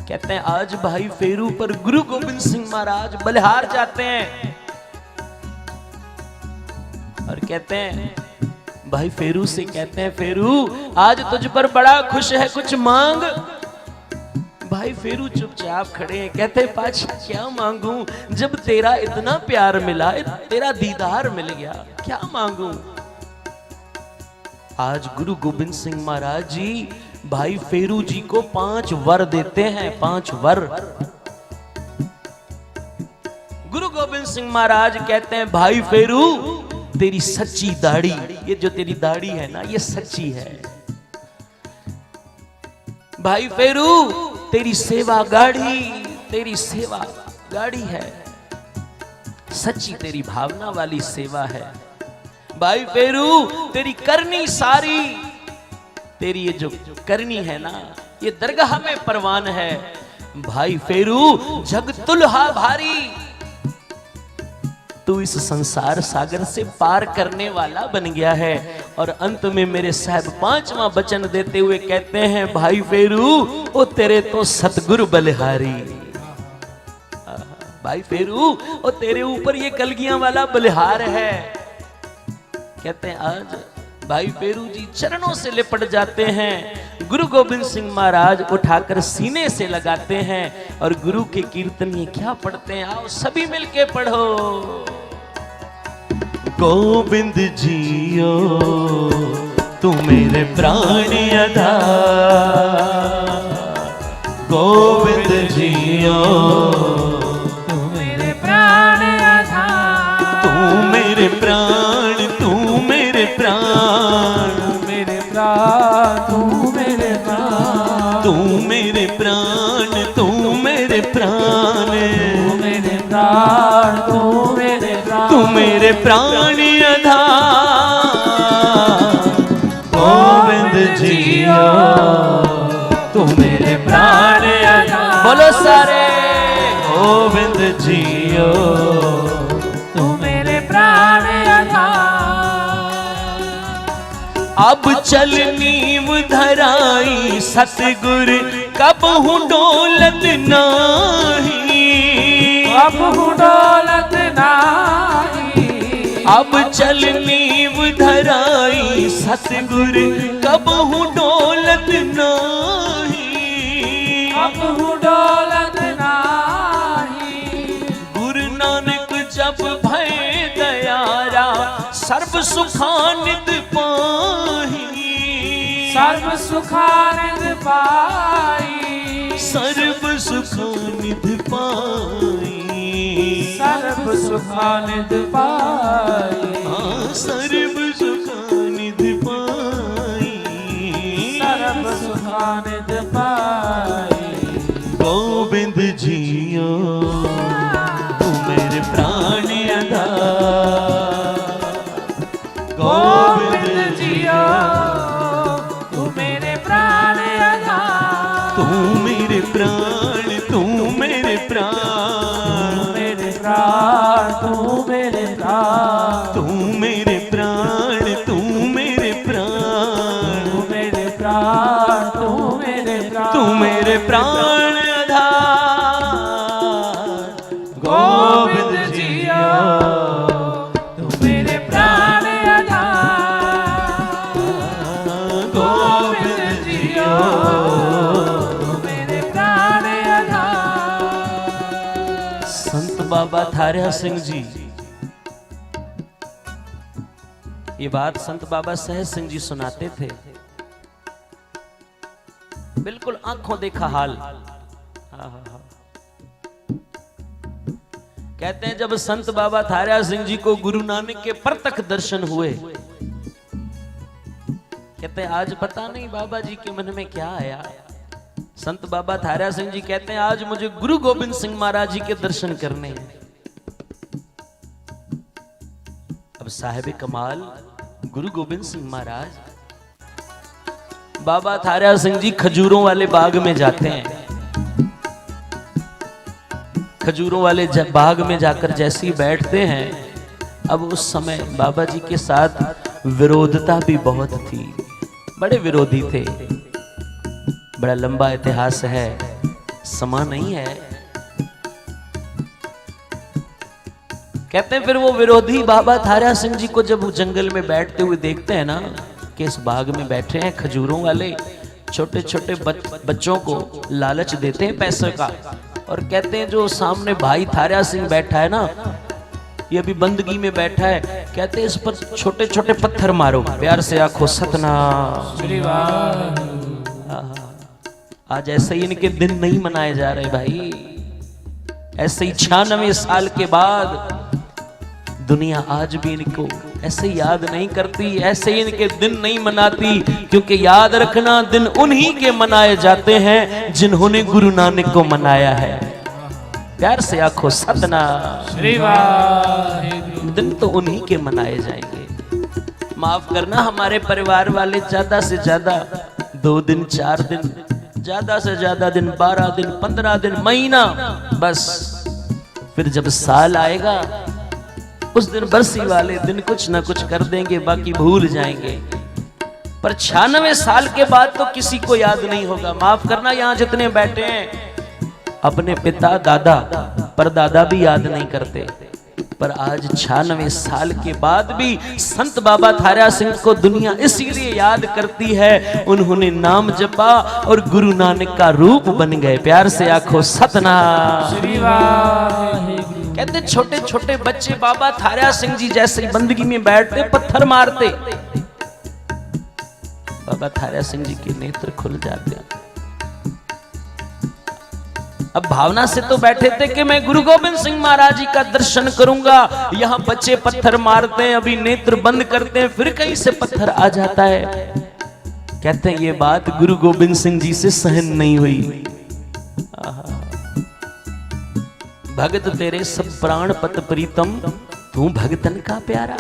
[SPEAKER 1] कहते हैं आज भाई फेरू पर गुरु गोविंद सिंह महाराज बलिहार जाते हैं और कहते हैं भाई फेरू से कहते हैं फेरू आज तुझ पर बड़ा खुश है, कुछ मांग। भाई फेरू चुपचाप खड़े हैं। कहते हैं पातशाह क्या मांगूं, जब तेरा इतना प्यार मिला, तेरा दीदार मिल गया, क्या मांगूं? आज गुरु गोविंद सिंह महाराज जी भाई फेरू जी को 5 वर देते हैं, 5 वर। गुरु गोविंद सिंह महाराज कहते हैं भाई फेरू तेरी सच्ची दाढ़ी, ये जो तेरी दाढ़ी है ना ये सच्ची है। भाई फेरू तेरी सेवा गाढ़ी, तेरी सेवा गाढ़ी है, सच्ची तेरी भावना वाली सेवा है। भाई फेरू तेरी करनी सारी, तेरी ये जो करनी है ना ये दरगाह में परवान है। भाई फेरू जग तुल्हा भारी, तू इस संसार सागर से पार करने वाला बन गया है। और अंत में मेरे साहब 5वां वचन देते हुए कहते हैं भाई फेरू ओ तेरे तो सतगुरु बलिहारी। भाई फेरू ओ तेरे ऊपर ये कलगियां वाला बलिहार है। कहते हैं आज भाई फेरू जी चरणों से लिपट जाते हैं, गुरु गोविंद सिंह महाराज उठाकर सीने से लगाते हैं और गुरु के कीर्तन ये क्या पढ़ते हैं, आओ सभी मिलके पढ़ो। गोविंद जियो तू मेरे प्राण आधार, गोविंद जियो
[SPEAKER 2] तू मेरे प्राण आधार,
[SPEAKER 1] तू मेरे प्राण, तू मेरे प्राण,
[SPEAKER 2] मेरे प्राण, तू मेरे प्राण,
[SPEAKER 1] तू मेरे प्राण, तू मेरे प्राण,
[SPEAKER 2] तू मेरे प्राण, तू मेरे प्राण,
[SPEAKER 1] तू मेरे प्राण आधार। गोविंद जियो तू मेरे प्राण आधार, बोलो सारे गोविंद जियो
[SPEAKER 2] तू मेरे प्राण आधार।
[SPEAKER 1] अब चल नींव धराई सतगुर कब हूँ डोलत नाही,
[SPEAKER 2] अब हूँ डोलत नाही,
[SPEAKER 1] अब चल नींव धराई सतगुर कब हूँ डोलत नाही,
[SPEAKER 2] अब हूँ डोलत नाही।
[SPEAKER 1] गुरु नानक जब भय दयारा सर्व सुखानिद पाही,
[SPEAKER 2] सर्व सुखानंद पाई,
[SPEAKER 1] सर्व सुखानिद पाई,
[SPEAKER 2] सर्व सुखानंद पाई,
[SPEAKER 1] हाँ सर्व सुखानिद पाई,
[SPEAKER 2] सर्व सुखानंद पाई।
[SPEAKER 1] गोविंद जियो तू मेरे प्राण आधार,
[SPEAKER 2] गोविंद जियो तू मेरे प्राण आधार,
[SPEAKER 1] तू मेरे प्राण, तू मेरे प्राण,
[SPEAKER 2] मेरे प्राण, तू मेरे प्राण,
[SPEAKER 1] तू मेरे प्राण, तू मेरे प्राण,
[SPEAKER 2] तू मेरे प्राण, तू मेरे प्राण,
[SPEAKER 1] तू मेरे प्राण आधार।
[SPEAKER 2] गोविंद जियो तू मेरे प्राण आधार, गोविंद जियो तू मेरे प्राण आधार।
[SPEAKER 1] संत बाबा थारिया सिंह जी, ये बात संत बाबा सहज सिंह जी सुनाते थे, बिल्कुल आंखों देखा हाल। कहते हैं जब संत बाबा थारिया सिंह जी को गुरु नानक के प्रत्यक्ष दर्शन हुए, कहते हैं आज पता नहीं बाबा जी के मन में क्या आया। संत बाबा थारिया सिंह जी कहते हैं आज मुझे गुरु गोविंद सिंह महाराज जी के दर्शन करने हैं। अब साहिब कमाल गुरु गोविंद सिंह महाराज, बाबा थारिया सिंह जी खजूरों वाले बाग में जाते हैं। खजूरों वाले बाग में जाकर जैसे ही बैठते हैं, अब उस समय बाबा जी के साथ विरोधता भी बहुत थी, बड़े विरोधी थे। बड़ा लंबा इतिहास है, समा नहीं है। कहते हैं फिर वो विरोधी बाबा थारिया सिंह जी को जब जंगल में बैठते हुए देखते हैं ना कि इस बाग में बैठे हैं खजूरों वाले, छोटे छोटे बच्चों को लालच देते हैं पैसे का, और कहते हैं जो सामने भाई थारिया सिंह बैठा है ना, ये अभी बंदगी में बैठा है, कहते हैं इस पर छोटे छोटे पत्थर मारो, प्यार से आखो सतनाम। आज ऐसे ही इनके दिन नहीं मनाए जा रहे भाई। ऐसे ही 96 साल के बाद दुनिया आज भी इनको ऐसे याद नहीं करती, ऐसे ही इनके दिन नहीं मनाती, क्योंकि याद रखना दिन उन्हीं के मनाए जाते हैं जिन्होंने गुरु नानक को मनाया है। प्यार से आखो सतनाम
[SPEAKER 2] श्री वाहिगुरु।
[SPEAKER 1] दिन तो उन्हीं के मनाए जाएंगे। माफ करना हमारे परिवार वाले ज्यादा से ज्यादा 2 दिन 4 दिन, ज्यादा से ज्यादा दिन 12 दिन 15 दिन महीना, बस। फिर जब साल आएगा उस दिन बरसी वाले दिन कुछ ना कुछ कर देंगे, बाकी भूल जाएंगे। पर 96 साल के बाद तो किसी को याद नहीं होगा। माफ करना यहाँ जितने बैठे हैं अपने पिता दादा परदादा भी याद नहीं करते, पर आज 96 साल के बाद भी संत बाबा थारा सिंह को दुनिया इसीलिए याद करती है, उन्होंने नाम जपा और गुरु नानक का रूप बन गए। प्यार से आखो सतनाम
[SPEAKER 2] श्री वाहिगुरु।
[SPEAKER 1] कहते छोटे छोटे बच्चे बाबा थारा सिंह जी जैसे बंदगी में बैठते पत्थर मारते, बाबा थारा सिंह जी के नेत्र खुल जाते। अब भावना से तो बैठे थे कि मैं गुरु गोविंद सिंह महाराज जी का दर्शन करूंगा, यहाँ बच्चे पत्थर मारते हैं, अभी नेत्र बंद करते हैं, फिर कहीं से पत्थर आ जाता है। कहते हैं ये बात गुरु गोविंद सिंह जी से सहन नहीं हुई। भगत तेरे सब प्राण पत प्रीतम, तू भगतन का प्यारा।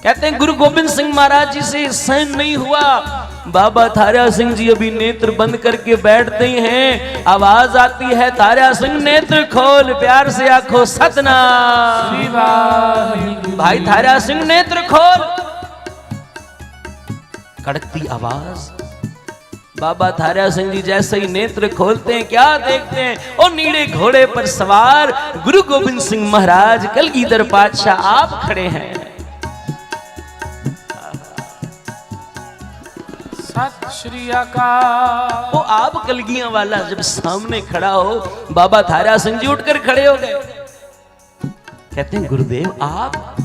[SPEAKER 1] कहते हैं गुरु गोविंद सिंह महाराज जी से सहन नहीं हुआ। बाबा थारा सिंह जी अभी नेत्र बंद करके बैठते हैं, आवाज आती है थारा सिंह नेत्र खोल। प्यार से आखो सतनाम। भाई थारा सिंह नेत्र खोल। कड़कती आवाज, बाबा थारा सिंह जी जैसे ही नेत्र खोलते हैं क्या देखते हैं, और नीले घोड़े पर सवार गुरु गोविंद सिंह महाराज कलगीधर पातशाह आप खड़े हैं।
[SPEAKER 2] सत श्री अकाल।
[SPEAKER 1] वो आप कलगियां वाला जब सामने खड़ा हो, बाबा थारा सिंह जी उठकर खड़े हो गए। कहते हैं गुरुदेव आप,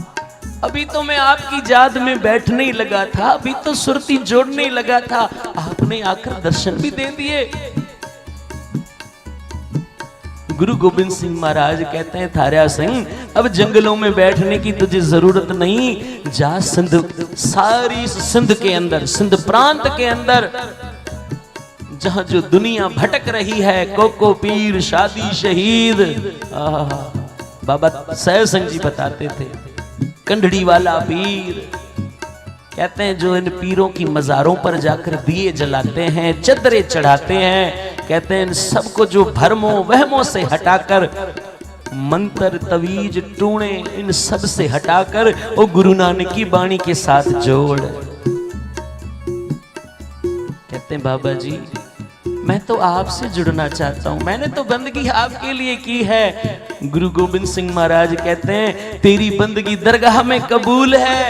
[SPEAKER 1] अभी तो मैं आपकी याद में बैठने ही लगा था, अभी तो सुरती जोड़ने ही लगा था, आपने आकर दर्शन भी दे दिए। गुरु गोविंद सिंह महाराज कहते हैं थारा सिंह अब जंगलों में बैठने की तुझे जरूरत नहीं, जा सिंध, सारी सिंध के अंदर, सिंध प्रांत के अंदर जहां जो दुनिया भटक रही है, कोको पीर शादी शहीद, बाबा सैय सिंह जी बताते थे, कंडड़ी वाला पीर। कहते हैं जो इन पीरों की मजारों पर जाकर दिए जलाते हैं, चदरे चढ़ाते हैं, कहते हैं इन सबको जो भरमों वहमों से हटाकर, मंत्र तवीज टूणे इन सब से हटाकर वो गुरु नानक की बाणी के साथ जोड़। कहते हैं बाबा जी मैं तो आपसे जुड़ना चाहता हूं, मैंने तो बंदगी आपके लिए की है। गुरु गोविंद सिंह महाराज कहते हैं तेरी बंदगी दरगाह में कबूल है।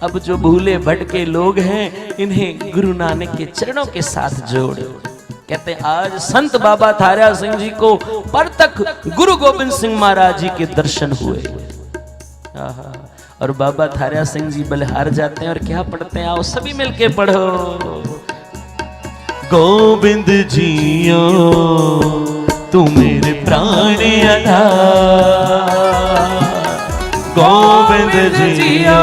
[SPEAKER 1] अब जो भूले भटके लोग हैं इन्हें गुरु नानक के चरणों के साथ जोड़। कहते हैं आज संत बाबा थारा सिंह जी को परतक गुरु गोविंद सिंह महाराज जी के दर्शन हुए। और बाबा थारा सिंह जी बलिहार जाते हैं और क्या पढ़ते हैं, आओ सभी मिलके पढ़ो। गोविंद जियो तू मेरे प्राण आधार, गोविंद जियो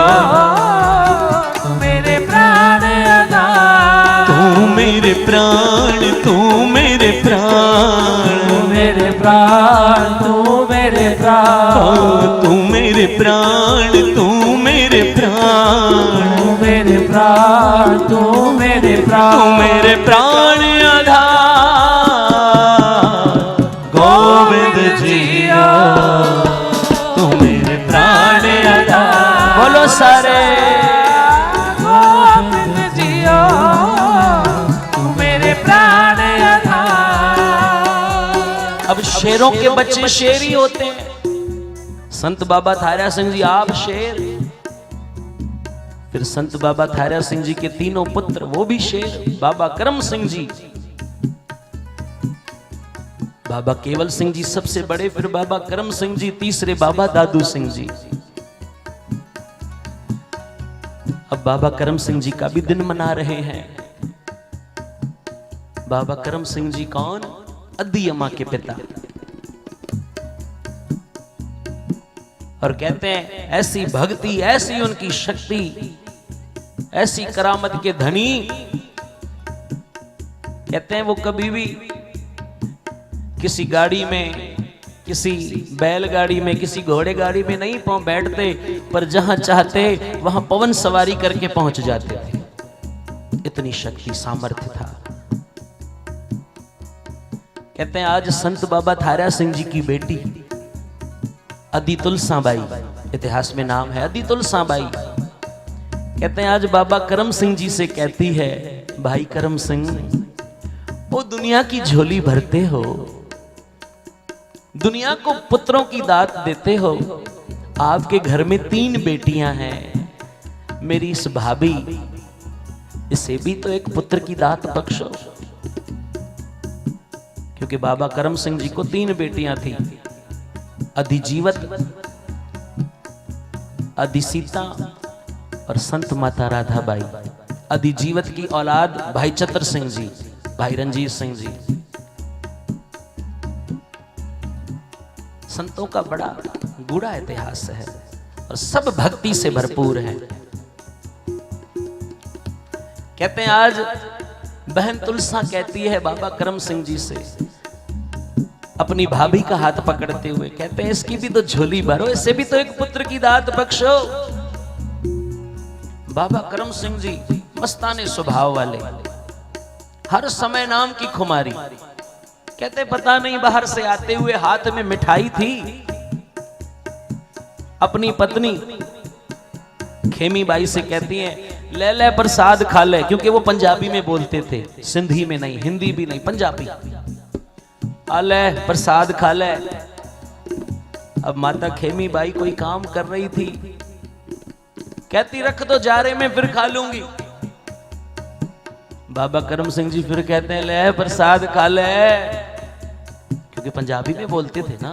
[SPEAKER 2] मेरे प्राण आधार,
[SPEAKER 1] तू मेरे प्राण, तू मेरे प्राण,
[SPEAKER 2] मेरे प्राण, तू मेरे प्राण,
[SPEAKER 1] तू मेरे प्राण, तू मेरे प्राण,
[SPEAKER 2] तू मेरे प्राण, तू मेरे प्राण,
[SPEAKER 1] तू मेरे प्राण आधार, गोविंद जियो तू मेरे प्राण आधार। बोलो सारे
[SPEAKER 2] गोविंद जियो तू मेरे प्राण आधार।
[SPEAKER 1] अब शेरों के बच्चे शेर ही होते हैं। संत बाबा थारा सिंह जी आप शेर, फिर संत बाबा थारा सिंह जी के तीनों पुत्र वो भी शेर, बाबा करम सिंह जी, बाबा केवल सिंह जी सबसे बड़े, फिर बाबा करम सिंह जी, तीसरे बाबा दादू सिंह जी। अब बाबा करम सिंह जी का भी दिन मना रहे हैं। बाबा करम सिंह जी कौन? अद्दी अम्मा के पिता। और कहते हैं ऐसी भक्ति, ऐसी उनकी शक्ति, ऐसी करामत के धनी, कहते हैं वो कभी भी किसी गाड़ी में, किसी बैलगाड़ी में, किसी घोड़े गाड़ी में नहीं बैठते, पर जहां चाहते वहां पवन सवारी करके पहुंच जाते थे। इतनी शक्ति सामर्थ्य था। कहते हैं आज संत बाबा थारा सिंह जी की बेटी अदी तुलसा बाई, इतिहास में नाम है अदी तुलसा बाई, कहते हैं आज बाबा करम सिंह जी से कहती है, भाई करम सिंह, वो दुनिया की झोली भरते हो, दुनिया को पुत्रों की दात देते हो, आपके घर में 3 बेटियां हैं, मेरी इस भाभी, इसे भी तो एक पुत्र की दात बख्शो। क्योंकि बाबा करम सिंह जी को 3 बेटियां थी, अधिजीवत, अधिसीता और संत माता राधा बाई। अधिजीवत की औलाद भाई चतर सिंह जी, भाई रंजीत सिंह जी। संतों का बड़ा गूढ़ा इतिहास है और सब भक्ति से भरपूर है। कहते हैं आज बहन तुलसा कहती है बाबा करम सिंह जी से, अपनी भाभी का हाथ पकड़ते हुए, कहते हैं इसकी भी तो झोली भरो, इसे भी तो एक पुत्र की दात बख्शो। बाबा करम सिंह जी मस्ताने स्वभाव वाले, हर समय नाम की खुमारी। कहते पता नहीं बाहर से आते हुए हाथ में मिठाई थी, अपनी पत्नी खेमी बाई से कहती हैं ले ले प्रसाद खा ले, क्योंकि वो पंजाबी में बोलते थे, सिंधी में नहीं, हिंदी भी नहीं, पंजाबी। आले प्रसाद खा ले। अब माता खेमी बाई कोई काम कर रही थी, कहती रख दो जारे में फिर खा लूंगी। बाबा करम सिंह जी फिर कहते हैं ले प्रसाद खा ले, क्योंकि पंजाबी में बोलते थे ना,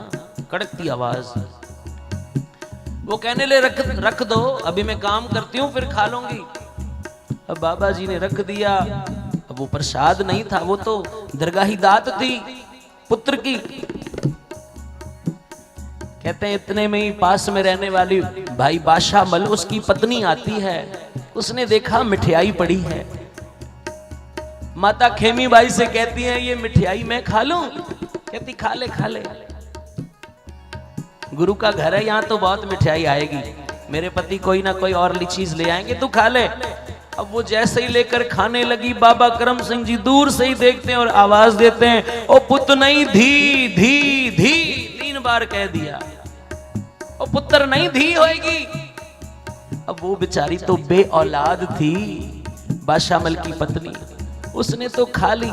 [SPEAKER 1] कड़कती आवाज। वो कहने ले रख दो, अभी मैं काम करती हूं फिर खा लूंगी। अब बाबा जी ने रख दिया। अब वो प्रसाद नहीं था, वो तो दरगाही दात थी पुत्र की। कहते हैं इतने में ही पास में रहने वाली भाई बादशाह मल, उसकी पत्नी आती है, उसने देखा मिठाई पड़ी है। माता खेमी बाई से कहती है ये मिठाई मैं खा लूं? कहती खा ले खा ले, गुरु का घर है, यहां तो बहुत मिठाई आएगी, मेरे पति कोई ना कोई और चीज ले आएंगे, तू खा ले। अब वो जैसे ही लेकर खाने लगी, बाबा करम सिंह जी दूर से ही देखते हैं और आवाज देते हैं, ओ पुत नहीं धी धी धी, 3 बार कह दिया, ओ पुत्र नहीं धी होएगी। अब वो बेचारी तो बे औलाद थी, बादशाह मल की पत्नी, उसने तो खा ली।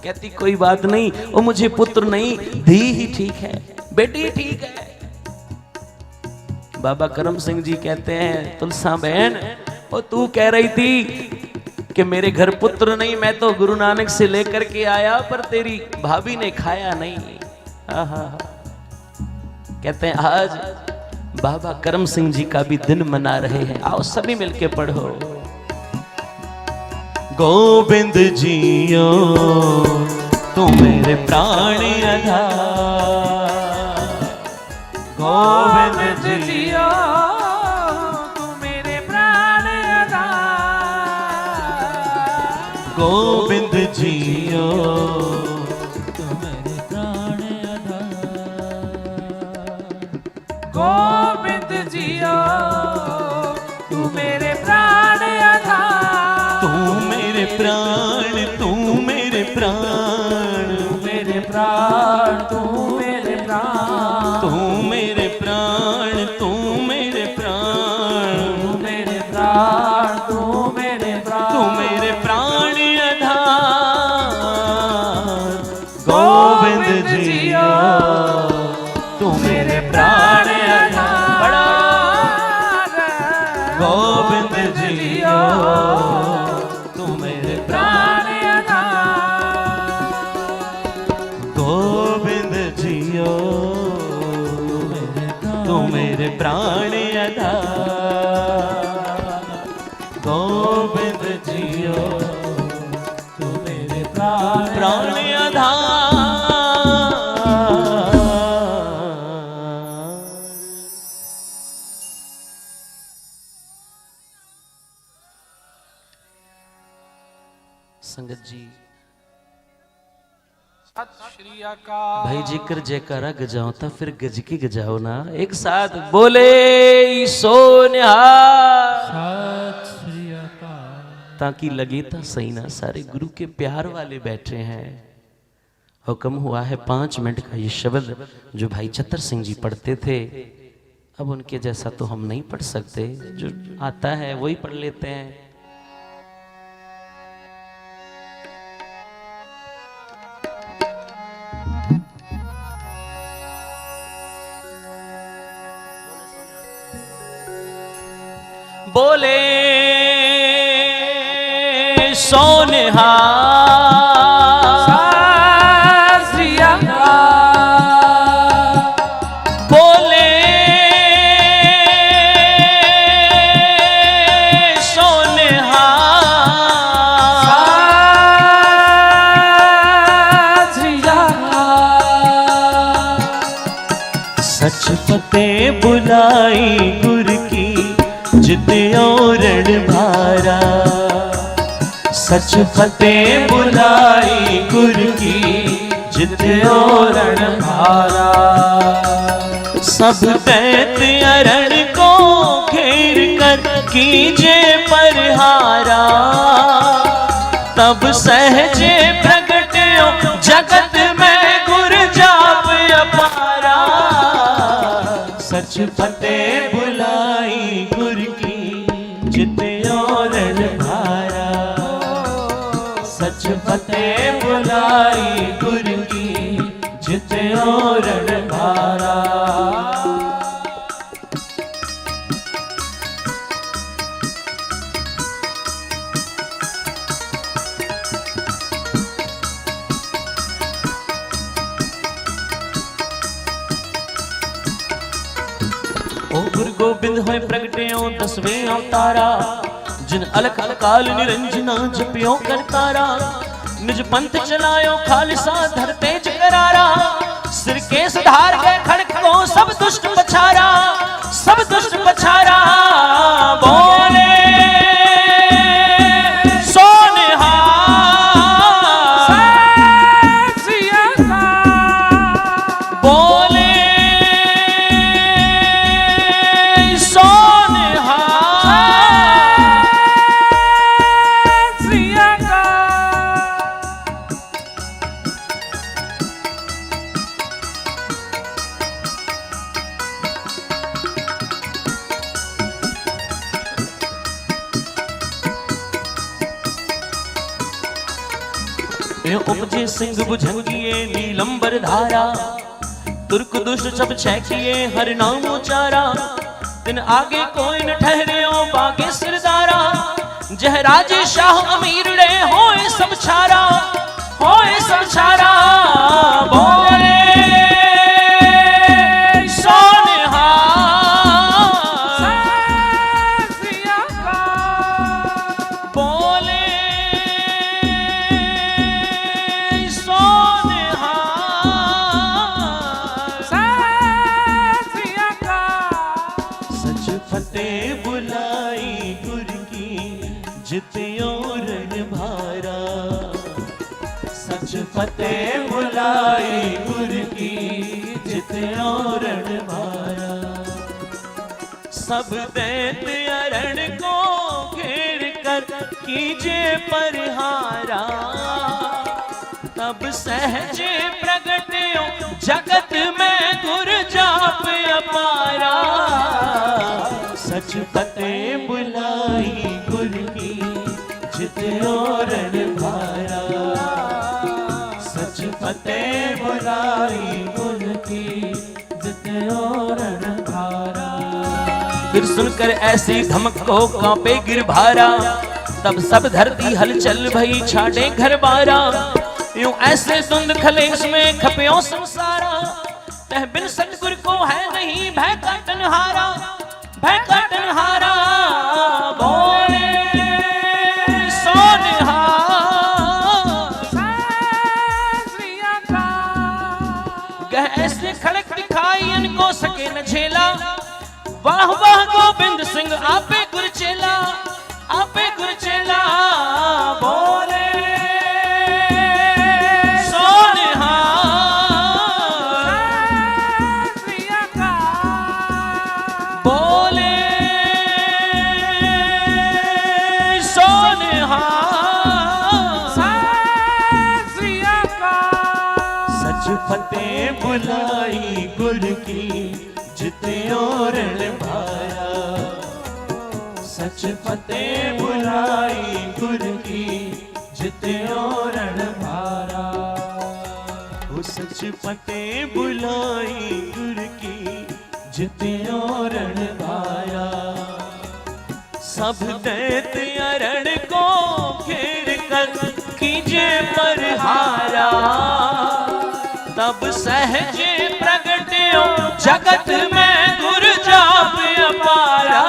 [SPEAKER 1] कहती कोई बात नहीं, वो मुझे पुत्र नहीं, धी ही ठीक है, बेटी ठीक है। बाबा करम सिंह जी कहते हैं तुलसा बहन, वो तू कह रही थी कि मेरे घर पुत्र नहीं, मैं तो गुरु नानक से लेकर के आया, पर तेरी भाभी ने खाया नहीं। कहते हैं आज बाबा करम सिंह जी का भी दिन मना रहे हैं, आओ सभी मिलके पढ़ो। गोविंद जियो तू मेरे प्राण आधार, गोविंद जियो तू मेरे प्राण आधार, गोविंद जियो तू मेरे प्राण आधार, गोविंद जियो तू मेरे प्राण आधार, तू मेरे प्राण, तू मेरे प्राण, तू मेरे प्राण, तू मेरे प्राण, तू मेरे प्राण, तू मेरे प्राण, तू मेरे प्राण, तू मेरे प्राण, तू मेरे प्राण आधार, गोविंद जियो तू मेरे प्राण आधार, गोविंद जियो तू मेरे प्राण आधार, गोविंद जियो तू मेरे प्राण आधार, गोविंद जियो तू मेरे प्राण संगत जी।
[SPEAKER 2] सत श्री अकाल।
[SPEAKER 1] भाई जेकर जयकारा गजाओ तो फिर गज के गजाओ ना, एक साथ बोले सो निहाल।
[SPEAKER 2] सत श्री अकाल।
[SPEAKER 1] ताकि लगे तो सही ना, सारे गुरु के प्यार वाले बैठे हैं। हुक्म हुआ है 5 मिनट का ये शब्द जो भाई चतर सिंह जी पढ़ते थे, अब उनके जैसा तो हम नहीं पढ़ सकते, जो आता है वही पढ़ लेते हैं। बोले सो निहाल।
[SPEAKER 2] सत श्री अकाल।
[SPEAKER 1] बोले सो निहाल।
[SPEAKER 2] सत श्री अकाल।
[SPEAKER 1] सच फतेह बुलाई गुर की जिते औरण भारा। सच फतेह बुलाई गुर की जिते औरण भारा। सब दैत अरण को घेर कर कीजे परहारा। तब सहजे प्रगट्यो जगत में गुर जाप अपारा। सच फतेह बुलाई गुर की जिते औरण भारा। सच फतेह बुलाई गुर की जिते औरण भारा। ओ गुरु गोबिंद होए प्रगट्यो 10वें अवतारा। जिन अलख अकाल निरंजना जपियो करतारा। निज पंथ चलायो खालसा धर तेज करारा। सिर के सुधार गए खड़क को सब दुष्ट पछारा। सब दुष्ट पछारा। बोले सो निहाल।
[SPEAKER 2] सत श्री अकाल।
[SPEAKER 1] बोले सो निहाल।
[SPEAKER 2] सत श्री अकाल।
[SPEAKER 1] उपजे सिंह भुजंगिए नीलंबर धारा। तुर्क दुष्ट सब छैकिए हर नाम उचारा। दिन आगे कोई न ठहरियो बागे सिरदारा। जह राजे शाह अमीर रे होए सब छारा। होए सब छारा। बोले सो निहाल।
[SPEAKER 2] सत श्री अकाल।
[SPEAKER 1] बोले सो निहाल।
[SPEAKER 2] सत श्री अकाल।
[SPEAKER 1] सच फतेह बुलाई गुर की जिते औरण भारा। सच फतेह बुलाई गुर की जिते औरण भारा। सब दैत अरण को घेर कर कीजे परहारा। तब सहजे प्रगट्यो जगत में गुर जाप अपारा। सच फतेह बुलाई गुर की जिते औरण भारा। सच फतेह बुलाई गुर की जिते औरण भारा। फिर सुनकर ऐसी धमक को कांपे गिरभारा। तब सब धरती हलचल भई छाटे घर बारा। यूं ऐसे धुंध खलेश में खपियो संसारा। तह बिन सतगुर को है नहीं भय का टनहारा। भय का टनहारा। बोले सो निहाल।
[SPEAKER 2] सत श्री अकाल।
[SPEAKER 1] गह ऐसे खड़क दिखाई इनको सके न झेला। वाह वाह गोबिंद सिंह आपे गुरचेला। आपे गुरचेला। बोले
[SPEAKER 2] सच फतेह बुलाई गुर की जित्यो रण भाया। सच फतेह बुलाई गुर की जित्यो रण भारा। वो सच फतेह बुलाई गुर की जित्यो रण भाया। सब दैत अरण को घेर कर कीजे पर हारा। तब सहजे प्रगट्यो जगत में गुर जाप अपारा।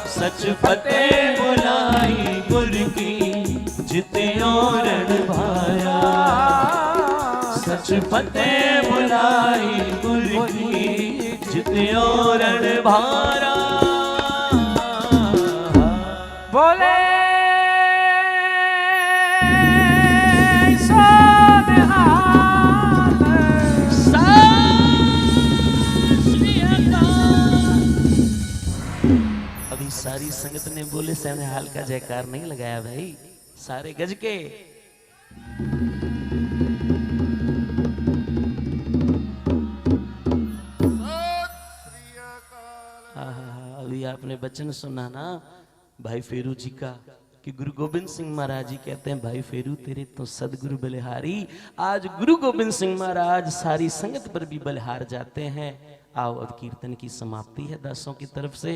[SPEAKER 2] सच फतेह बुलाई गुर की जित्यो रण भाया। सच फतेह बुलाई गुर की जित्यो रण भारा। बोले
[SPEAKER 1] अभी सारी संगत ने बोले सहने हाल का जयकार नहीं लगाया भाई, सारे गज के। अभी आपने वचन सुना ना भाई फेरू जी का कि गुरु गोविंद सिंह महाराज जी कहते हैं भाई फेरू तेरे तो सदगुरु बलिहारी। आज गुरु गोविंद सिंह महाराज सारी संगत पर भी बलिहार जाते हैं। आओ अब कीर्तन की समाप्ति है दासों की तरफ से।